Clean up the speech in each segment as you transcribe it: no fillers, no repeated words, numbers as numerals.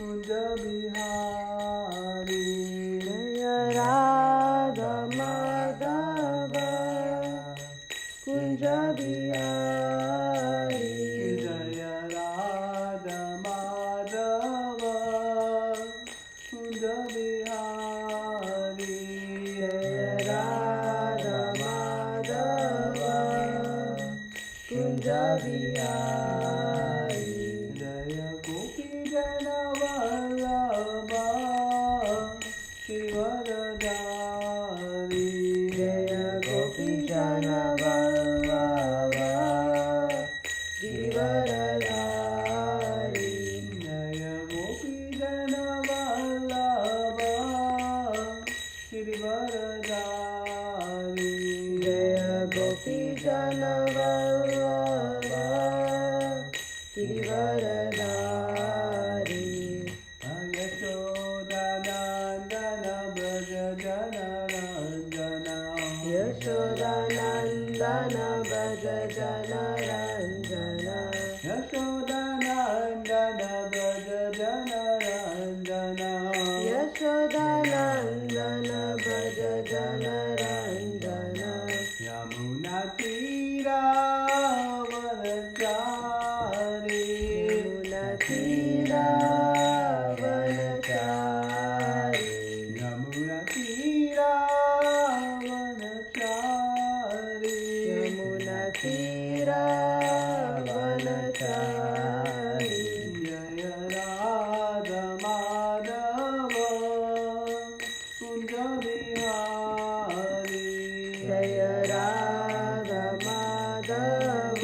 कुंज बिहारी जय राधा माधव कुंज बिहारी जय राधा माधव कुंज बिहारी जय राधा माधव कुंज बिहारी जय गोपी जन वल्लभ श्रीवरधारी जय गोपी जन वल्लभ गिरिवरधारी जय गोपी जन वल्लभ गिरिवरधारी जय गोपी जन वल्लभ गिरिवरधारी यशोदानन्दन व्रज जनरञ्जन यशोदानन्दन भज जनरञ्जन यशोदानन्दन व्रज जनरञ्जन यशोदानन्दन भज जनरञ्जन यमुनातीरावनचारि यमुनातीरावनचारि यमुनातीरावनचारि यमुनातीरावनचारि जय राधा माधव कुंज बिहारी जय राधा माधव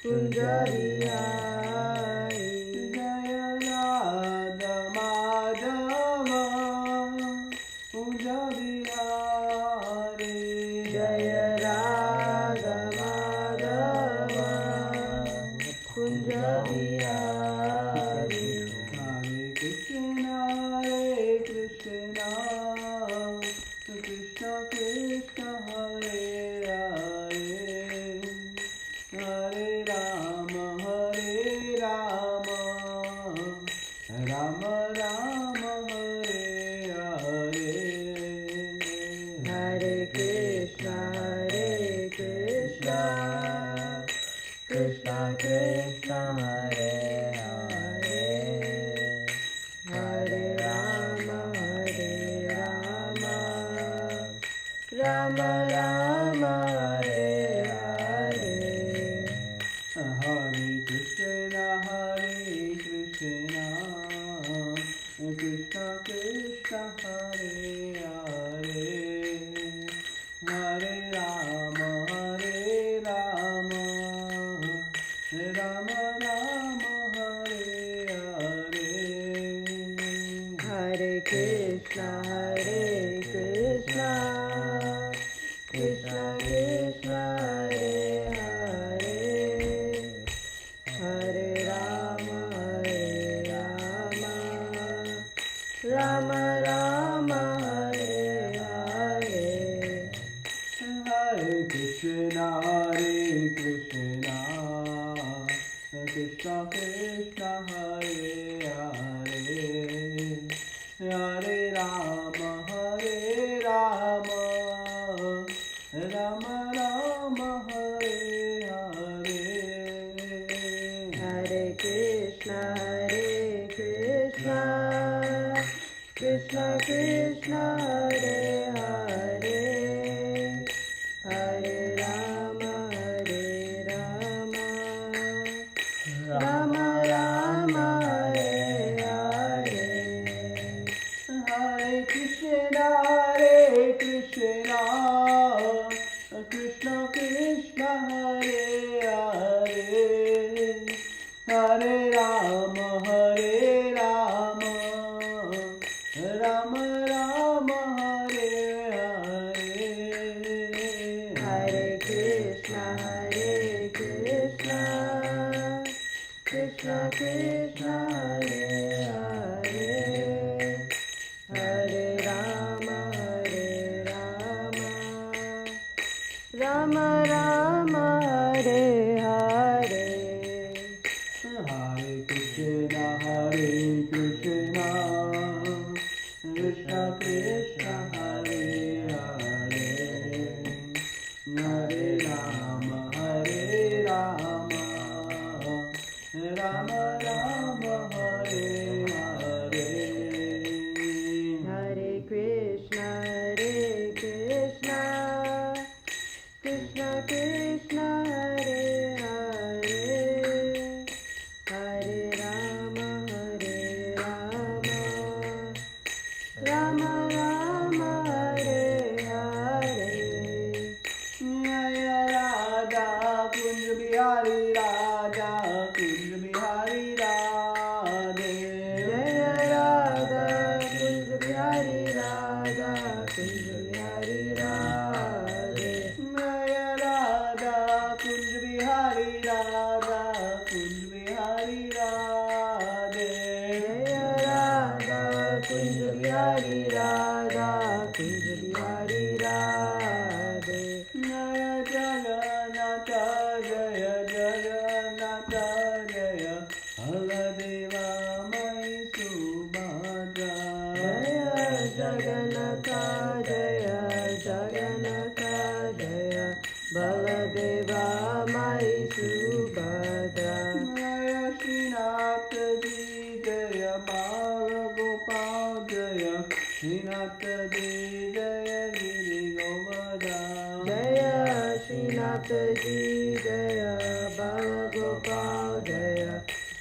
कुंज बिहारी जय राधा माधव कुंज बिहारी जय राधा माधव कुंज बिहारी हरे Krishna Krishna Krishna Hare Hare Hare Ram Ram Ram Hare Hare Hare Krishna Krishna Krishna Hare Hare Hare Ram Ram Ram Hare Hare Hare Krishna Krishna Krishna Hare Hare Hare Ram Ram Ram Hare Hare Hare Krishna Krishna Krishna Hare Hare Hare Ram Ram Ram Hare Hare Hare Krishna Krishna Krishna Hare Hare Hare Ram Ram Ram Hare Hare Hare Krishna Krishna Krishna Hare Hare Hare Ram Ram Ram Hare Hare Hare Krishna Krishna Krishna Hare Hare Hare Ram Ram Ram Hare Hare Hare Krishna Krishna Krishna Hare Hare Hare Ram Ram Ram Hare Hare Hare Krishna Hare Krishna, Krishna Krishna Hare Hare, Hare Rama Hare Rama, Rama Rama Hare Hare. Hare Krishna, Krishna Krishna Hare Hare, Hare Rama Rama Rama Hare Hare. Jaya Radha Kunj Bihari Radha Kunj Bihari Radhe. Jaya Radha Kunj Bihari Radha Kunj Bihari Radhe. Jaya Radha Kunj Bihari Radha Kunj Bihari Radhe. Jaya Radha Kunj Bihari Radha Kunj Bihari Radhe. Jaya Jagannatha Jaya Jagannatha Jaya Baladeva Mai Subhadra. Jaya Jagannatha Jaya Jagannatha Jaya Baladeva Mai Subhadra. Jaya Srinath Ji Jaya Bala Gopal Jaya Srinath Ji Jaya Giri Govardhan. Jaya Srinath Ji Jaya Bala Gopal Jaya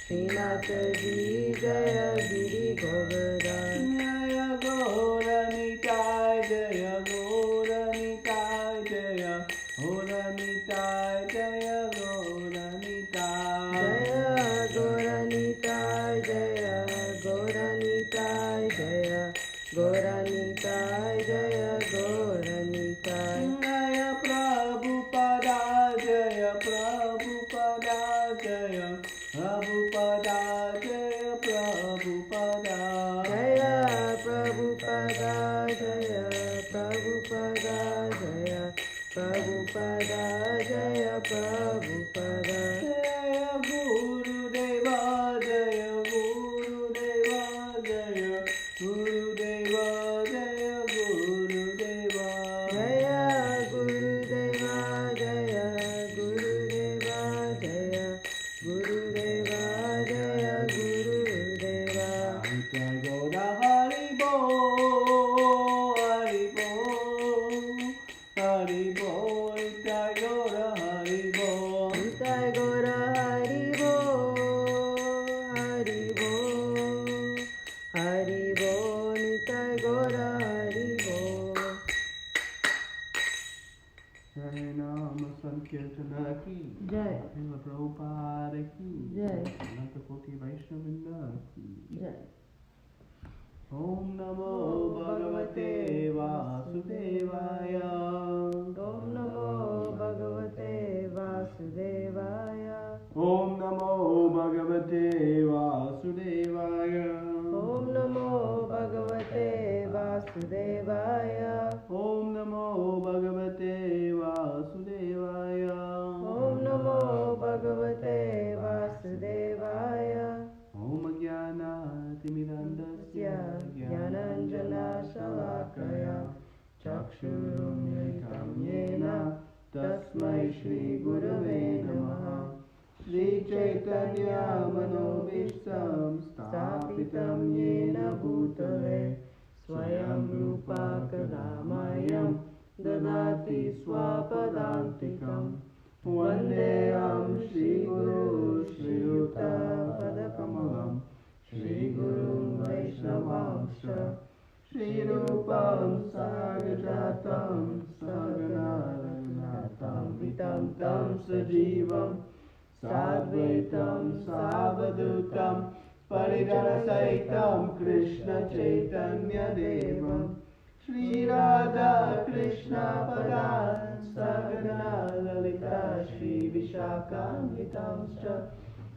Srinath Ji Jaya Giri Govardhan. Jaya Gauranitai Jaya Gauranitai Jaya Gauranitai Jaya Gauranitai. Jaya Gauranitai Jaya Gauranitai Jaya Gauranitai Jaya Gauranitai. Jaya Prabhupada Jaya Prabhupada Jaya Prabhupada Jaya Prabhupada. Jaya Prabhupada Jaya Prabhupada Jaya Prabhupada Jaya Prabhupada. Jaya Gurudeva Jaya Gurudeva Jaya Gurudeva Jaya Gurudeva. Jaya Gurudeva Jaya Gurudeva Jaya Gurudeva Jaya Gurudeva. Jai Gaura Hari Bol Hari Bol Hari Bol Jai Gaura Hari Bol. Nitai Gaura Hari Bol Hari Bol Hari Bol Nitai Gaura Hari Bol. Jai Nam Sankirtana Ki Jai Srila Prabhupada Ki Jai Ananta Koti Vaishnavrinda Ki. Jai. Om Namo Bhagavate Vasudevaya. Om Namo Bhagavate Vasudevaya. Om Namo Bhagavate Vasudevaya. Om Namo Bhagavate Vasudevaya. Om Namo Bhagavate Vasudevaya. Om Namo Bhagavate Vasudevaya. Om Jnana Timirandasya Jnananjana Shalakaya Chakshurumilitam Yena Tasmai Shri Gurave Namaha. Shri Chaitanya Manobishtam Stapitam Yena Bhutale Swayam Rupa Kadamayam Dadati Swapadantikam. Vandeyam Shri Guru Shri Yuta Padakamalam Shri Guru Vaishnavamsha Shri Rupam Sagajatam Sagana Raghunatam Vitam Tam Sajivam Sadvaitam Savadutam Parijana Saitam Krishna Chaitanya Devam Shri Radha Krishna Padan Sagana Lalita Shri Vishakam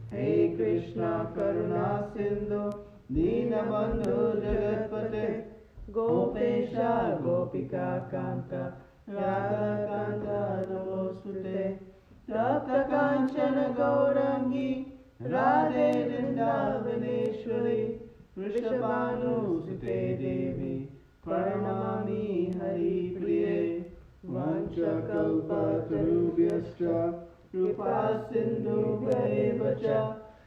Hey Krishna Karuna Sindhu Dinabandhu Jagatpate Gopesha Gopika Kanta Radha Kanta Namostute Tapta Kanchana Gaurangi Radhe Vrindavaneshwari Vrishabhanusute Devi Pranamami Hari Priye Vanchakalpatarubhyascha Kripa Sindhubhaiva cha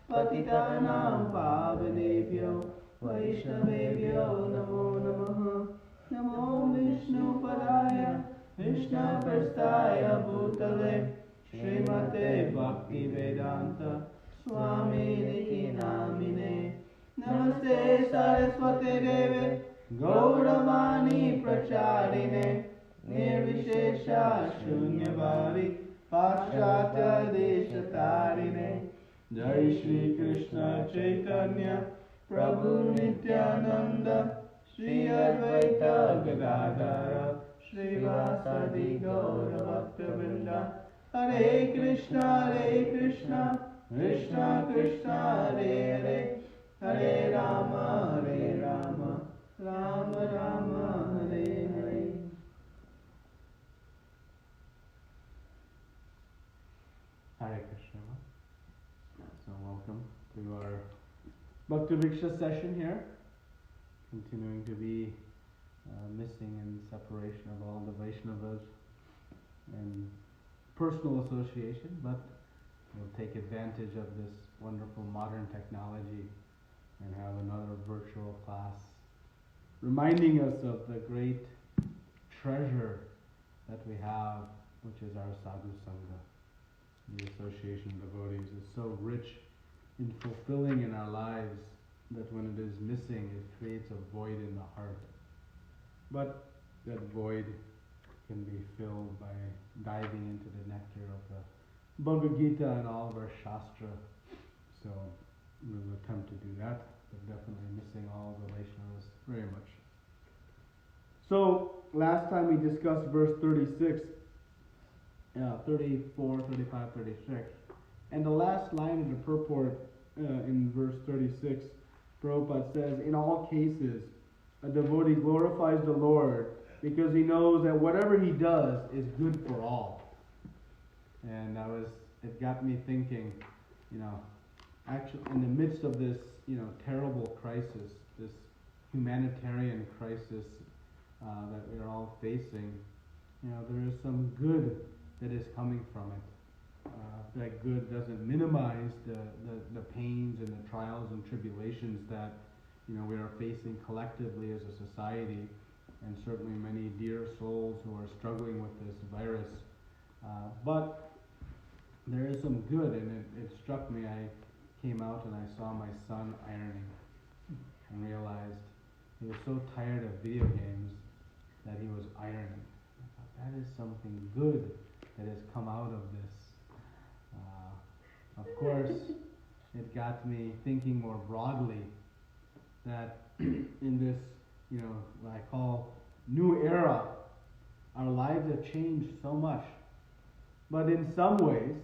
Patitanam Pavanebhyo Vaishnavebhyo Namo Namaha Namo Vishnu Padaya Krishna Prastaya Bhutale Srimate Bhakti Vedanta Swami Niti Namine Namaste Saraswate Deve Gauravani Pracharine Nirvishesha Shunyabhari Paschatya Deshatarine Jai Shri Krishna Chaitanya Prabhu Nityananda Shri Advaita Gadadara Shri Vasadi Gaura Bhakta Hare Krishna Krishna Krishna Hare Hare Hare Rama Rama Rama Hare Hare. Hare Krishna. So welcome to our Bhakti Vriksha session here. Continuing to be missing in separation of all the Vaishnavas and personal association, but we'll take advantage of this wonderful modern technology and have another virtual class reminding us of the great treasure that we have, which is our sadhu sangha. The association of devotees is so rich in fulfilling in our lives that when it is missing, it creates a void in the heart. But that void can be filled by diving into the nectar of the Bhagavad Gita and all of our Shastra. So we'll attempt to do that, but definitely missing all the Vaishnavas very much. So last time we discussed verse 36, 34, 35, 36. And the last line of the purport in verse 36, Prabhupada says, in all cases, a devotee glorifies the Lord because he knows that whatever he does is good for all. And it got me thinking, actually in the midst of this, terrible crisis, this humanitarian crisis that we're all facing, there is some good that is coming from it. That good doesn't minimize the pains and the trials and tribulations that we are facing collectively as a society, and certainly many dear souls who are struggling with this virus. But there is some good, and it struck me. I came out and I saw my son ironing and realized he was so tired of video games that he was ironing. I thought, that is something good that has come out of this. Of course, it got me thinking more broadly that in this, what I call new era, our lives have changed so much. But in some ways,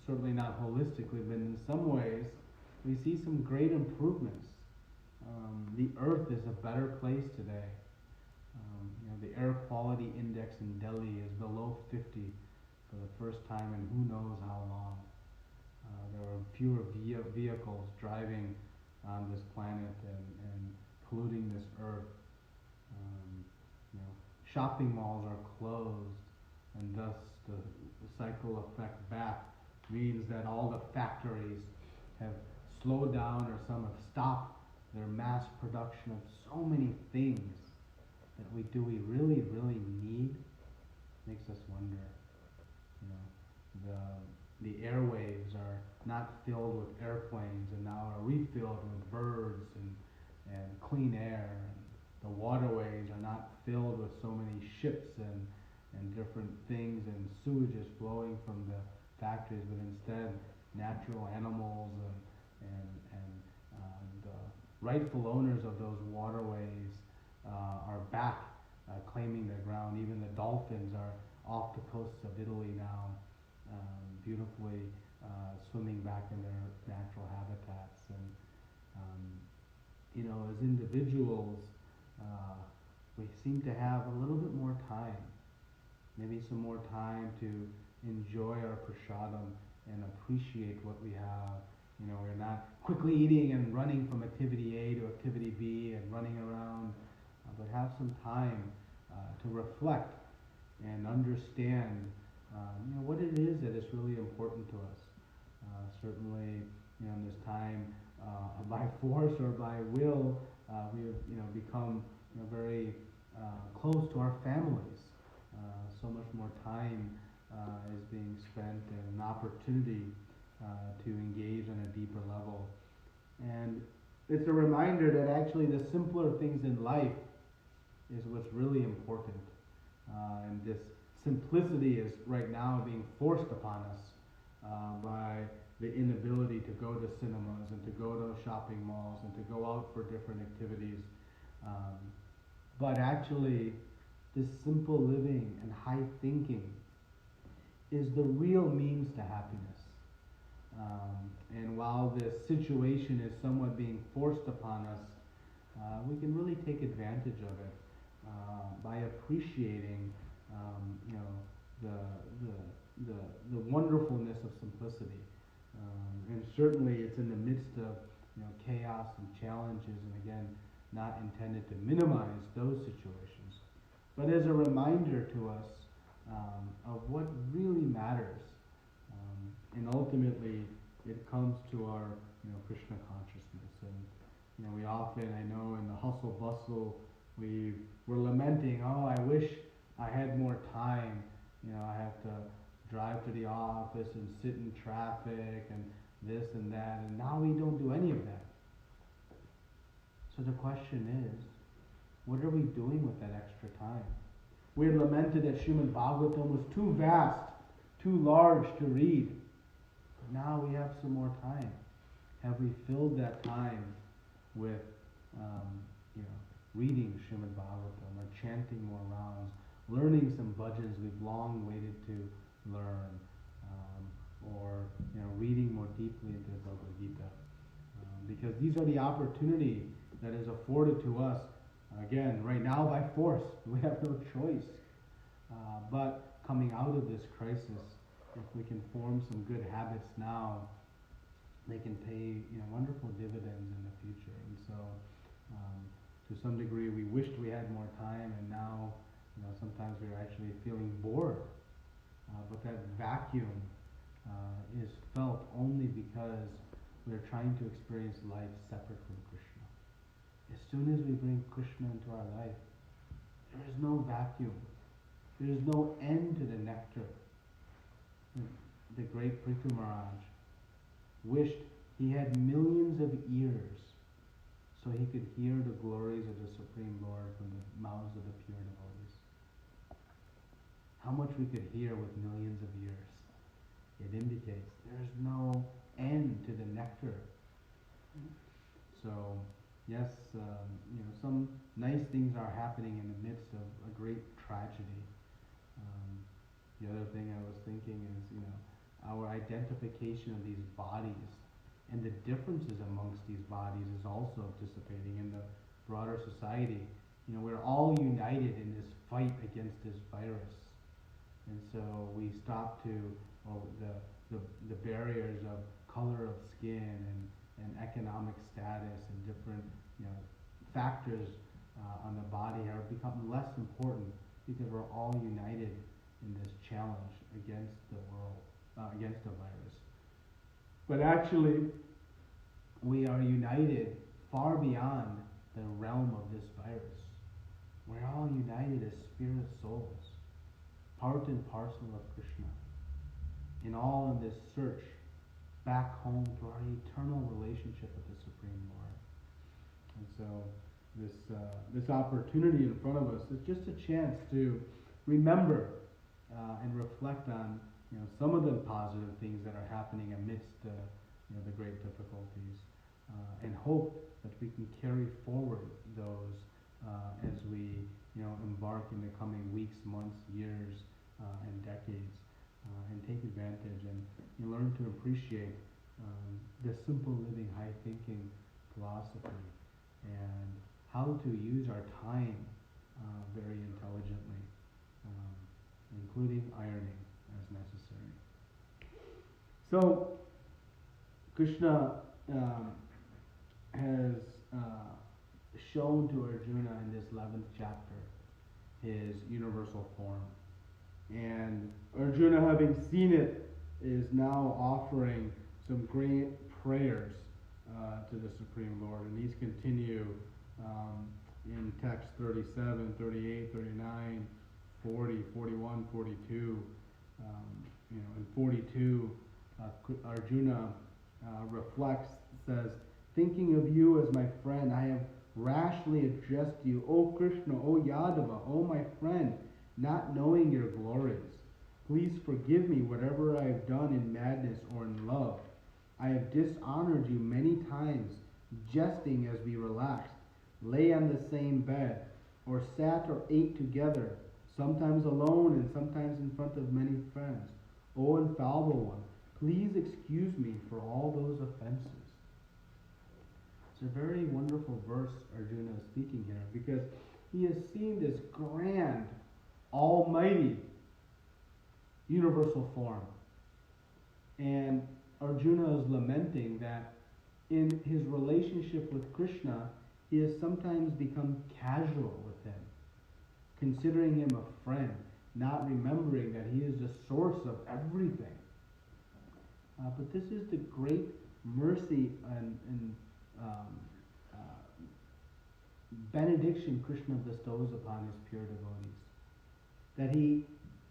certainly not holistically, but in some ways, we see some great improvements. The earth is a better place today. The air quality index in Delhi is below 50 for the first time in who knows how long. There are fewer vehicles driving on this planet and polluting this earth. Shopping malls are closed, and thus the cycle effect back means that all the factories have slowed down or some have stopped their mass production of so many things that do we really, really need? Makes us wonder. The airwaves are not filled with airplanes and now are refilled with birds and clean air. And the waterways are not filled with so many ships and different things and sewages flowing from the factories, but instead natural animals and the rightful owners of those waterways are back claiming their ground. Even the dolphins are off the coasts of Italy now, beautifully swimming back in their natural habitats. And as individuals, we seem to have a little bit more time, maybe some more time to enjoy our prasadam and appreciate what we have We're not quickly eating and running from activity A to activity B and running around, but have some time to reflect and understand, what it is that is really important to us. Certainly, in this time, by force or by will, we have, become very close to our families. So much more time is being spent and an opportunity to engage on a deeper level. And it's a reminder that actually the simpler things in life is what's really important. And this simplicity is right now being forced upon us by the inability to go to cinemas and to go to shopping malls and to go out for different activities. But actually, this simple living and high thinking is the real means to happiness. And while this situation is somewhat being forced upon us, we can really take advantage of it by appreciating, the wonderfulness of simplicity. And certainly, it's in the midst of chaos and challenges, and again, not intended to minimize those situations, but as a reminder to us of what really matters. And ultimately, it comes to our Krishna consciousness. And we often, I know, in the hustle bustle, we're lamenting, oh, I wish I had more time. I have to drive to the office and sit in traffic and this and that, and now we don't do any of that. So the question is, what are we doing with that extra time? We had lamented that Srimad Bhagavatam was too vast, too large to read. But now we have some more time. Have we filled that time with, reading Srimad Bhagavatam or chanting more rounds, learning some bhajans we've long waited to learn, or reading more deeply into the Bhagavad Gita? Because these are the opportunity that is afforded to us, again, right now by force. We have no choice. But coming out of this crisis, if we can form some good habits now, they can pay wonderful dividends in the future. And so, to some degree, we wished we had more time, and now, sometimes we're actually feeling bored. But that vacuum is felt only because we're trying to experience life separate from Krishna. As soon as we bring Krishna into our life, there is no vacuum. There is no end to the nectar. The great Prithu Maharaj wished he had millions of ears so he could hear the glories of the Supreme Lord from the mouths of the pure devotees. How much we could hear with millions of ears. It indicates there's no end to the nectar. So, yes, some nice things are happening in the midst of a great tragedy. The other thing I was thinking is, our identification of these bodies and the differences amongst these bodies is also dissipating in the broader society. We're all united in this fight against this virus. And so we stop to the barriers of color of skin and economic status and different factors on the body are become less important because we're all united in this challenge against the world, against the virus. But actually, we are united far beyond the realm of this virus. We're all united as spirit souls, part and parcel of Krishna, in all of this search back home to our eternal relationship with the Supreme Lord. And so this opportunity in front of us is just a chance to remember and reflect on some of the positive things that are happening amidst the great difficulties, and hope that we can carry forward those as we embark in the coming weeks, months, years, and decades, and take advantage and learn to appreciate the simple living, high thinking philosophy, and how to use our time very intelligently, including ironing as necessary. So, Krishna has shown to Arjuna in this 11th chapter his universal form. And Arjuna, having seen it, is now offering some great prayers to the Supreme Lord. And these continue in text 37, 38, 39, 40, 41, 42. In 42, Arjuna reflects, says, "Thinking of you as my friend, I have rashly addressed you, O Krishna, O Yadava, O my friend, not knowing your glories. Please forgive me whatever I have done in madness or in love. I have dishonored you many times, jesting as we relaxed, lay on the same bed, or sat or ate together, sometimes alone and sometimes in front of many friends. O infallible one, please excuse me for all those offenses." It's a very wonderful verse Arjuna is speaking here, because he has seen this grand, almighty, universal form. And Arjuna is lamenting that in his relationship with Krishna, he has sometimes become casual with him, considering him a friend, not remembering that he is the source of everything. But this is the great mercy and benediction Krishna bestows upon his pure devotees, that he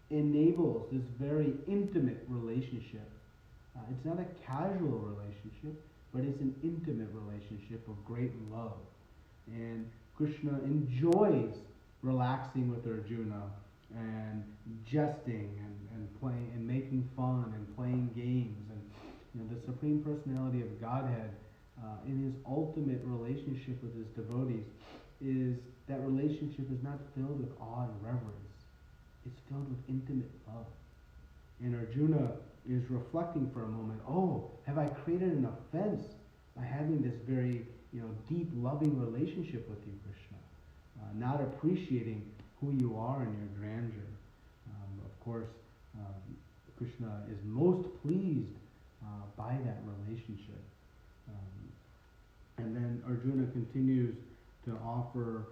enables this very intimate relationship. It's not a casual relationship, but it's an intimate relationship of great love. And Krishna enjoys relaxing with Arjuna and jesting and playing and making fun and playing games. And the Supreme Personality of Godhead, in his ultimate relationship with his devotees, is that relationship is not filled with awe and reverence. It's filled with intimate love. And Arjuna is reflecting for a moment, oh, have I created an offense by having this very deep, loving relationship with you, Krishna? Not appreciating who you are and your grandeur. Of course, Krishna is most pleased by that relationship. And then Arjuna continues to offer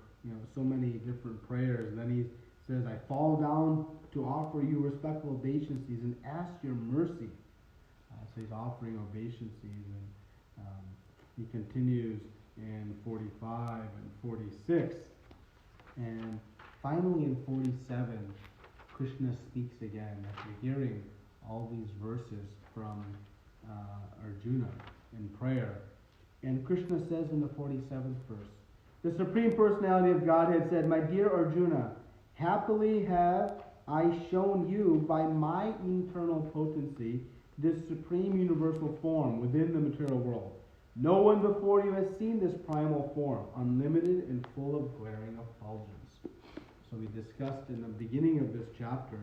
so many different prayers. And then he says, I fall down to offer you respectful obeisances and ask your mercy. So he's offering obeisances, and he continues in 45 and 46. And finally in 47, Krishna speaks again after hearing all these verses from Arjuna in prayer. And Krishna says in the 47th verse, the Supreme Personality of Godhead said, my dear Arjuna, happily have I shown you by my internal potency this supreme universal form within the material world. No one before you has seen this primal form, unlimited and full of glaring effulgence. So we discussed in the beginning of this chapter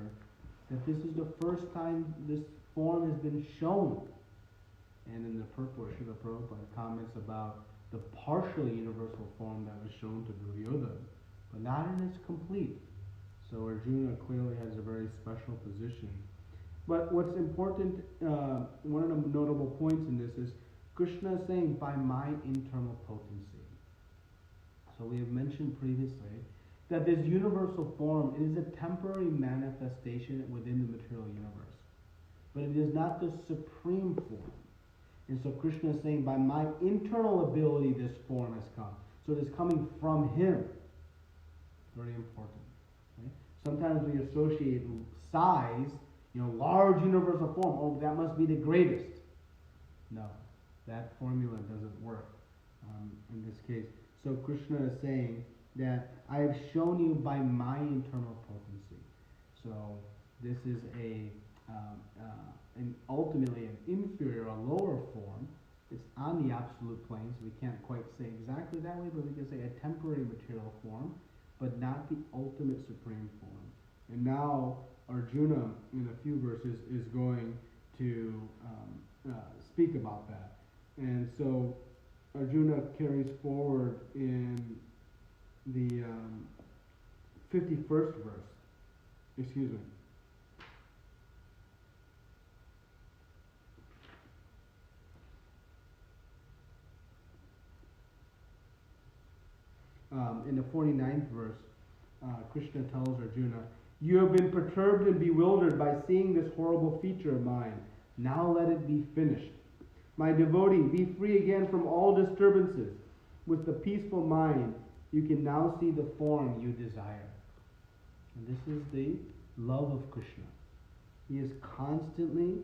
that this is the first time this form has been shown. And in the purport, Srila Prabhupada comments about the partially universal form that was shown to Duryodhana, but not in its complete. So Arjuna clearly has a very special position. But what's important, one of the notable points in this is Krishna is saying, by my internal potency. So we have mentioned previously that this universal form is a temporary manifestation within the material universe. But it is not the supreme form. And so Krishna is saying, by my internal ability, this form has come. So it is coming from him. Very important. Right? Sometimes we associate size, large universal form. Oh, that must be the greatest. No, that formula doesn't work in this case. So Krishna is saying that I have shown you by my internal potency. So this is ultimately an inferior, a lower form. It's on the absolute plane, so we can't quite say exactly that way, but we can say a temporary material form, but not the ultimate supreme form. And now Arjuna, in a few verses, is going to speak about that. And so Arjuna carries forward in the 51st verse. Excuse me. in the 49th verse, Krishna tells Arjuna, "You have been perturbed and bewildered by seeing this horrible feature of mine. Now let it be finished. My devotee, be free again from all disturbances. With the peaceful mind, you can now see the form you desire." And this is the love of Krishna. He is constantly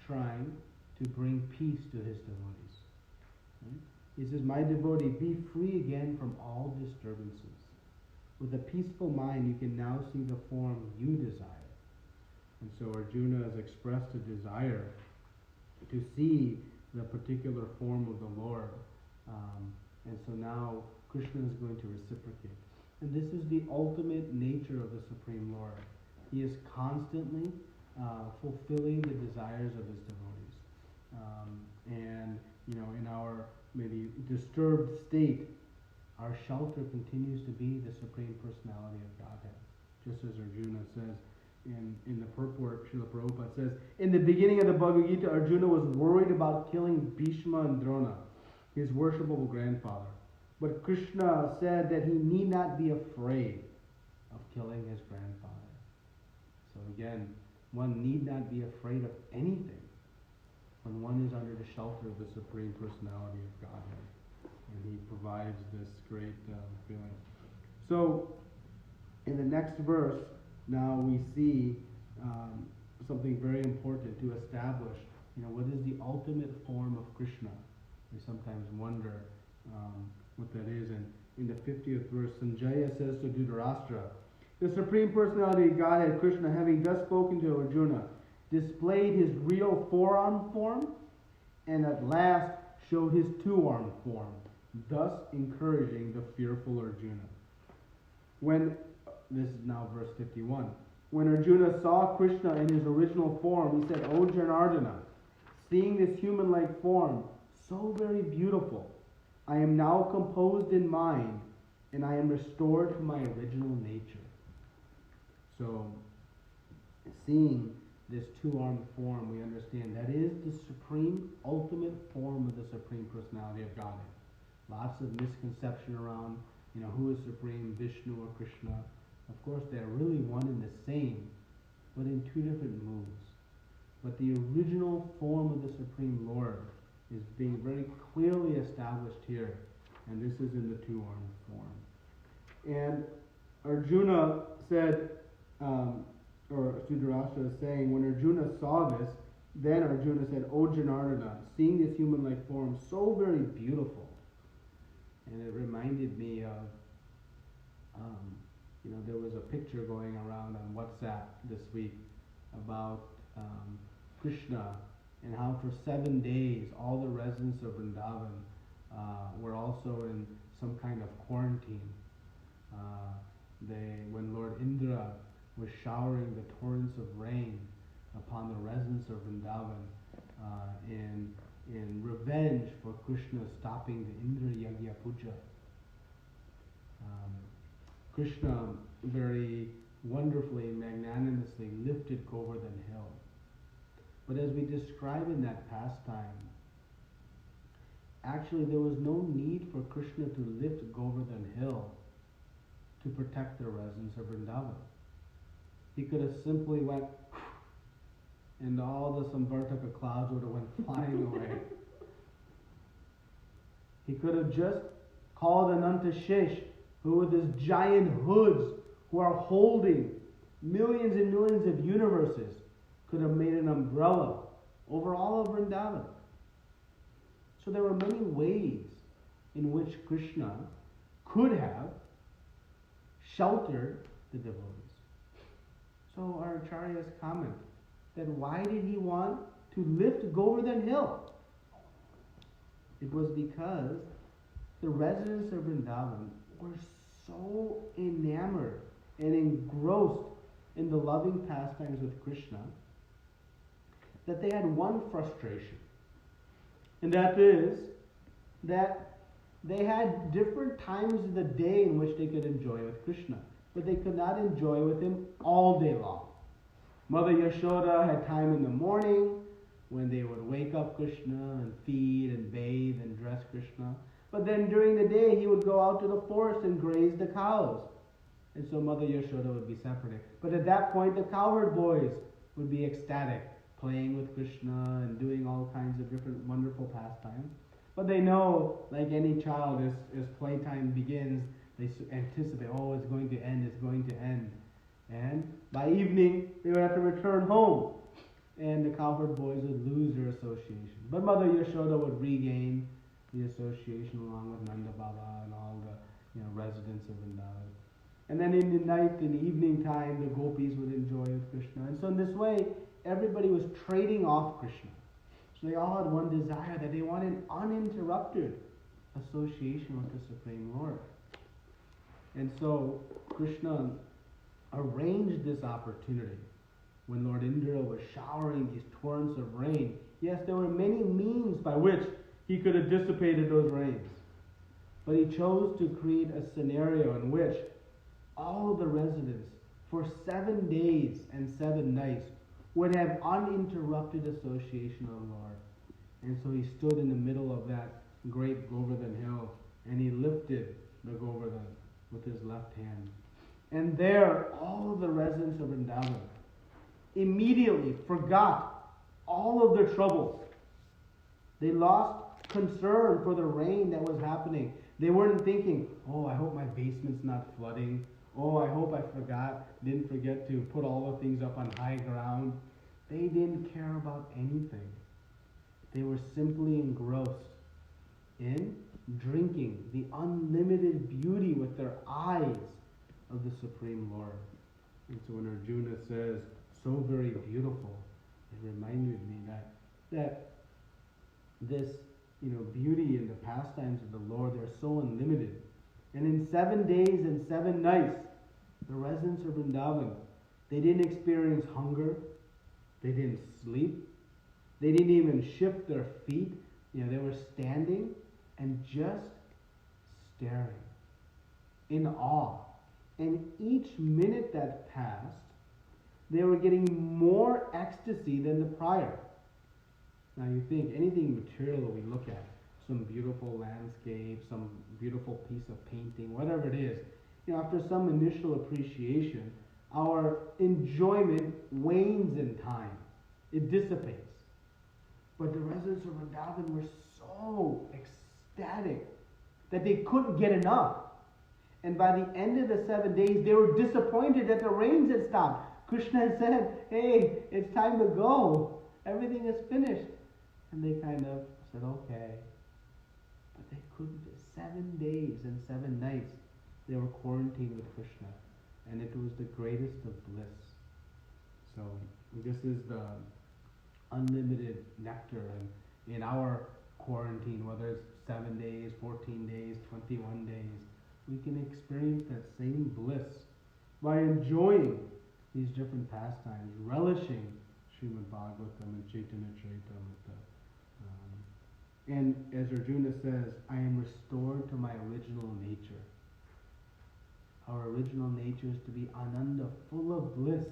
trying to bring peace to his devotees. Right? He says, "My devotee, be free again from all disturbances. With a peaceful mind, you can now see the form you desire." And so Arjuna has expressed a desire to see the particular form of the Lord. And so now Krishna is going to reciprocate. And this is the ultimate nature of the Supreme Lord. He is constantly fulfilling the desires of his devotees. And, in our maybe disturbed state, our shelter continues to be the Supreme Personality of Godhead. Just as Arjuna says in the purport, Srila Prabhupada says, in the beginning of the Bhagavad Gita, Arjuna was worried about killing Bhishma and Drona, his worshipable grandfather. But Krishna said that he need not be afraid of killing his grandfather. So again, one need not be afraid of anything when one is under the shelter of the Supreme Personality of Godhead. And he provides this great feeling. So, in the next verse, now we see something very important to establish, what is the ultimate form of Krishna. We sometimes wonder what that is. And in the 50th verse, Sanjaya says to Dhritarashtra, "The Supreme Personality of Godhead, Krishna, having thus spoken to Arjuna, displayed his real four-armed form, and at last showed his two-armed form, thus encouraging the fearful Arjuna." This is now verse 51. When Arjuna saw Krishna in his original form, he said, "O Janardana, seeing this human-like form, so very beautiful, I am now composed in mind, and I am restored to my original nature." So, seeing this two-armed form, we understand that is the supreme, ultimate form of the Supreme Personality of Godhead. Lots of misconception around, who is supreme, Vishnu or Krishna. Of course, they're really one and the same, but in two different moods. But the original form of the Supreme Lord is being very clearly established here, and this is in the two-armed form. And Arjuna said, or Dhritarashtra is saying, when Arjuna saw this, then Arjuna said, "O Janardana, seeing this human-like form, so very beautiful." And it reminded me of, there was a picture going around on WhatsApp this week about Krishna and how for 7 days all the residents of Vrindavan were also in some kind of quarantine. When Lord Indra was showering the torrents of rain upon the residents of Vrindavan in revenge for Krishna stopping the Indra Yagya Puja. Krishna very wonderfully and magnanimously lifted Govardhan Hill. But as we describe in that pastime, actually there was no need for Krishna to lift Govardhan Hill to protect the residents of Vrindavan. He could have simply went and all the Samvartaka clouds would have went flying away. He could have just called Ananta Shesh, who with his giant hoods, who are holding millions and millions of universes, could have made an umbrella over all of Vrindavan. So there were many ways in which Krishna could have sheltered the devotees. So our acharyas comment that why did he want to lift Govardhan Hill? It was because the residents of Vrindavan were so enamored and engrossed in the loving pastimes with Krishna that they had one frustration. And that is that they had different times of the day in which they could enjoy with Krishna, but they could not enjoy with him all day long. Mother Yashoda had time in the morning when they would wake up Krishna and feed and bathe and dress Krishna. But then during the day, he would go out to the forest and graze the cows. And so Mother Yashoda would be separated. But at that point, the cowherd boys would be ecstatic, playing with Krishna and doing all kinds of different wonderful pastimes. But they know, like any child, as playtime begins, they anticipate, oh, it's going to end, it's going to end. And by evening, they would have to return home. And the cowherd boys would lose their association. But Mother Yashoda would regain the association along with Nanda Baba and all the residents of Vrindavan. And then in the night, in the evening time, the gopis would enjoy with Krishna. And so in this way, everybody was trading off Krishna. So they all had one desire, that they wanted uninterrupted association with the Supreme Lord. And so Krishna arranged this opportunity. When Lord Indra was showering these torrents of rain, yes, there were many means by which he could have dissipated those rains. But he chose to create a scenario in which all the residents for 7 days and 7 nights would have uninterrupted association with the Lord. And so he stood in the middle of that great Govardhan hill, and he lifted the Govardhan with his left hand. And there, all of the residents of Vrindavan immediately forgot all of their troubles. They lost concern for the rain that was happening. They weren't thinking, oh, I hope my basement's not flooding. Oh, I hope I didn't forget to put all the things up on high ground. They didn't care about anything. They were simply engrossed in drinking the unlimited beauty with their eyes of the Supreme Lord. And so when Arjuna says, so very beautiful, it reminded me that this beauty in the pastimes of the Lord, they're so unlimited. And in 7 days and 7 nights, the residents of Vrindavan, they didn't experience hunger, they didn't sleep, they didn't even shift their feet. They were standing and just staring in awe. And each minute that passed, they were getting more ecstasy than the prior. Now you think anything material that we look at, some beautiful landscape, some beautiful piece of painting, whatever it is, after some initial appreciation, our enjoyment wanes in time. It dissipates. But the residents of Vrindavan were so ecstatic that they couldn't get enough. And by the end of the 7 days, they were disappointed that the rains had stopped. Krishna had said, hey, it's time to go. Everything is finished. And they kind of said, okay. But they couldn't. 7 days and 7 nights, they were quarantined with Krishna. And it was the greatest of bliss. So this is the unlimited nectar in our quarantine, whether it's 7 days, 14 days, 21 days. We can experience that same bliss by enjoying these different pastimes, relishing Srimad Bhagavatam and Chaitanya Charitamrita. And as Arjuna says, I am restored to my original nature. Our original nature is to be ananda, full of bliss.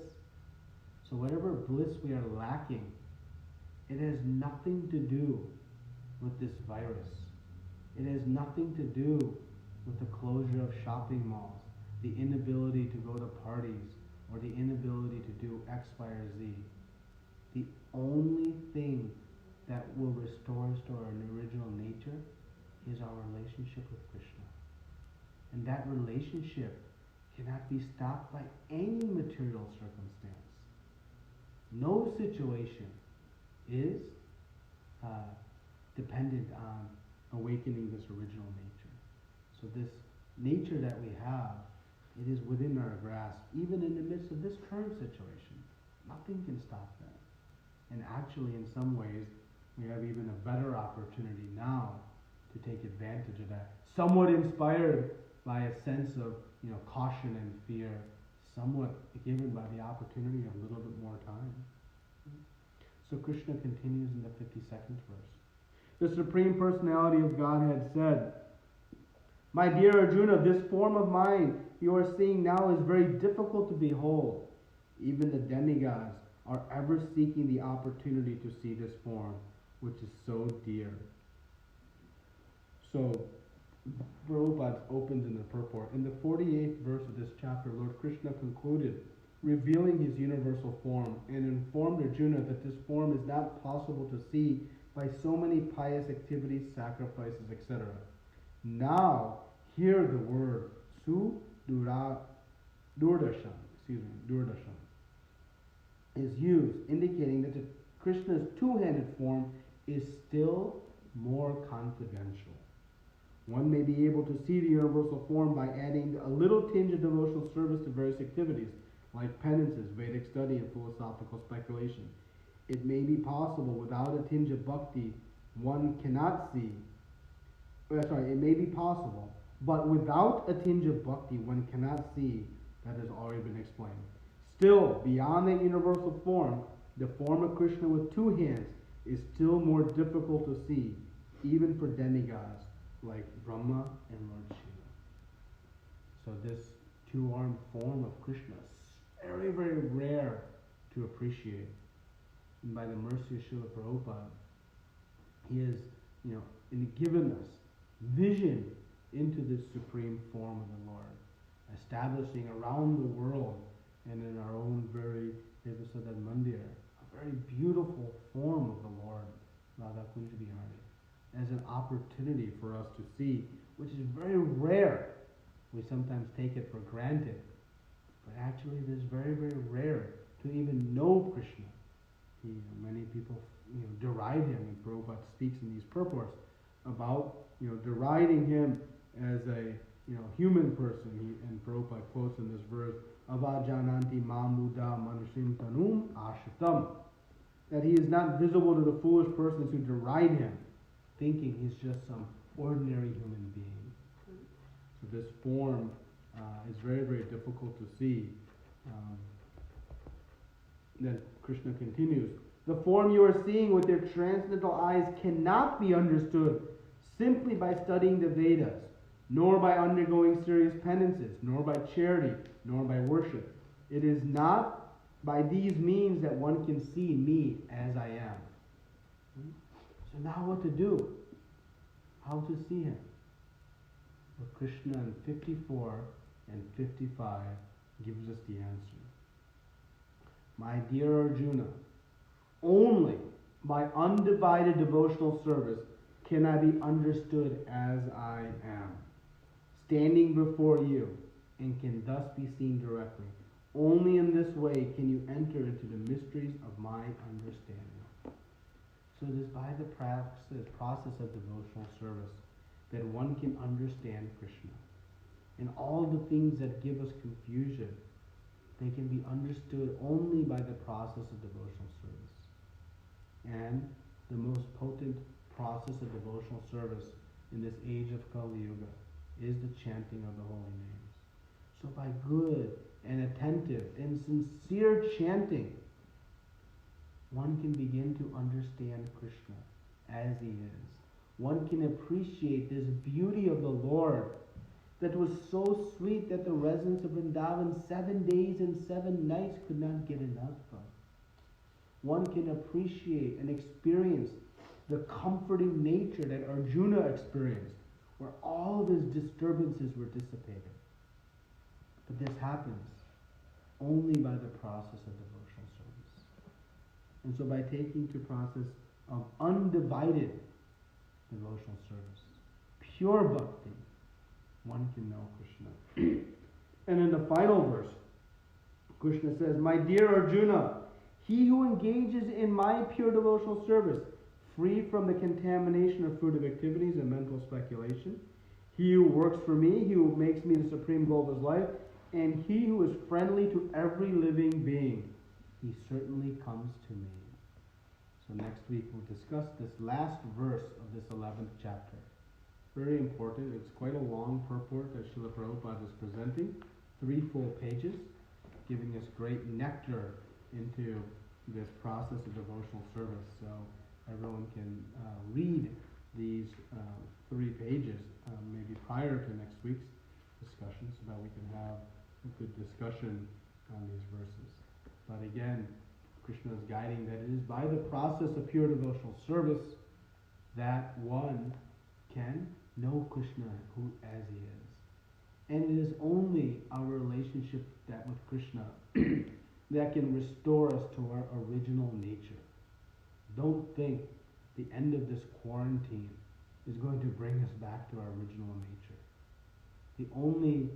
So whatever bliss we are lacking, it has nothing to do with this virus. It has nothing to do with the closure of shopping malls, the inability to go to parties, or the inability to do X, Y, or Z. The only thing that will restore us to our original nature is our relationship with Krishna. And that relationship cannot be stopped by any material circumstance. No situation is dependent on awakening this original nature. So this nature that we have, it is within our grasp, even in the midst of this current situation. Nothing can stop that. And actually, in some ways, we have even a better opportunity now to take advantage of that. Somewhat inspired by a sense of caution and fear, somewhat given by the opportunity of a little bit more time. So Krishna continues in the 52nd verse. The Supreme Personality of Godhead said, my dear Arjuna, this form of mine you are seeing now is very difficult to behold. Even the demigods are ever seeking the opportunity to see this form, which is so dear. So Prabhupada opens in the purport. In the 48th verse of this chapter, Lord Krishna concluded, revealing his universal form, and informed Arjuna that this form is not possible to see by so many pious activities, sacrifices, etc. Now, hear the word Durdashan, is used, indicating that Krishna's two-handed form is still more confidential. One may be able to see the universal form by adding a little tinge of devotional service to various activities, like penances, Vedic study, and philosophical speculation. It may be possible without a tinge of bhakti, one cannot see. It may be possible, but without a tinge of bhakti, one cannot see. That has already been explained. Still, beyond that universal form, the form of Krishna with two hands is still more difficult to see, even for demigods like Brahma and Lord Shiva. So this two-armed form of Krishna is very, very rare to appreciate. And by the mercy of Srila Prabhupada, he has, given us vision into this supreme form of the Lord, establishing around the world and in our own very Devasadad Mandir, a very beautiful form of the Lord, Radha Kunja Bihari, as an opportunity for us to see, which is very rare. We sometimes take it for granted, but actually it is very, very rare to even know Krishna. Many people deride him, and Prabhupada speaks in these purports about deriding him as a human person. And Prabhupada quotes in this verse, Avajananti mamuda manushim tanum ashatam, that he is not visible to the foolish persons who deride him, thinking he's just some ordinary human being. So this form is very, very difficult to see. Then Krishna continues, the form you are seeing with your transcendental eyes cannot be understood simply by studying the Vedas, nor by undergoing serious penances, nor by charity, nor by worship. It is not by these means that one can see me as I am. So now what to do? How to see him? Well, Krishna in 54 and 55 gives us the answer. My dear Arjuna, only by undivided devotional service can I be understood as I am, standing before you, and can thus be seen directly. Only in this way can you enter into the mysteries of my understanding. So it is by the process of devotional service that one can understand Krishna. And all the things that give us confusion, they can be understood only by the process of devotional service. And the most potent process of devotional service in this age of Kali Yuga is the chanting of the holy names. So by good and attentive and sincere chanting, one can begin to understand Krishna as he is. One can appreciate this beauty of the Lord that was so sweet that the residents of Vrindavan 7 days and 7 nights could not get enough of. One can appreciate and experience the comforting nature that Arjuna experienced, where all of his disturbances were dissipated. But this happens only by the process of devotional service. And so by taking to process of undivided devotional service, pure bhakti, one can know Krishna. And in the final verse, Krishna says, my dear Arjuna, he who engages in my pure devotional service, free from the contamination of fruitive activities and mental speculation, he who works for me, he who makes me the supreme goal of his life, and he who is friendly to every living being, he certainly comes to me. So next week we'll discuss this last verse of this 11th chapter. Very important. It's quite a long purport that Srila Prabhupada is presenting. 3 full pages, giving us great nectar into this process of devotional service. So everyone can read these 3 pages maybe prior to next week's discussion so that we can have a good discussion on these verses. But again, Krishna is guiding that it is by the process of pure devotional service that one can know Krishna who as he is. And it is only our relationship that with Krishna that can restore us to our original nature. Don't think the end of this quarantine is going to bring us back to our original nature. The only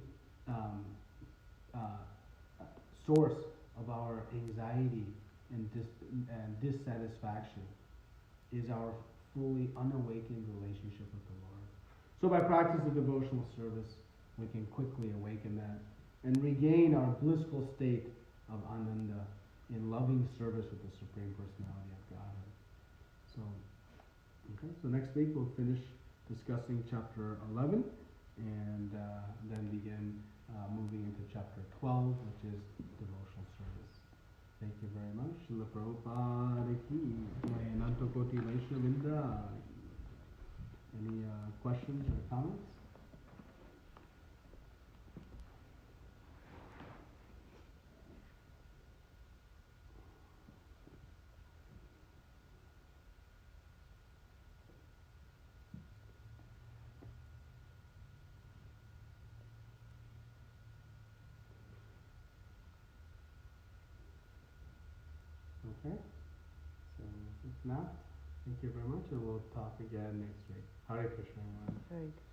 source of our anxiety and dissatisfaction is our fully unawakened relationship with the Lord. So by practice of devotional service, we can quickly awaken that and regain our blissful state of Ananda in loving service with the Supreme Personality of Godhead. So next week we'll finish discussing chapter 11 and then begin moving into chapter 12, which is devotional service. Thank you very much. Srila Prabhupada ki jai. Ananta Koti Vaishnavindra. Any questions or comments? Okay, so if not, thank you very much, and we'll talk again next week. Hare Krishna, everyone. Right.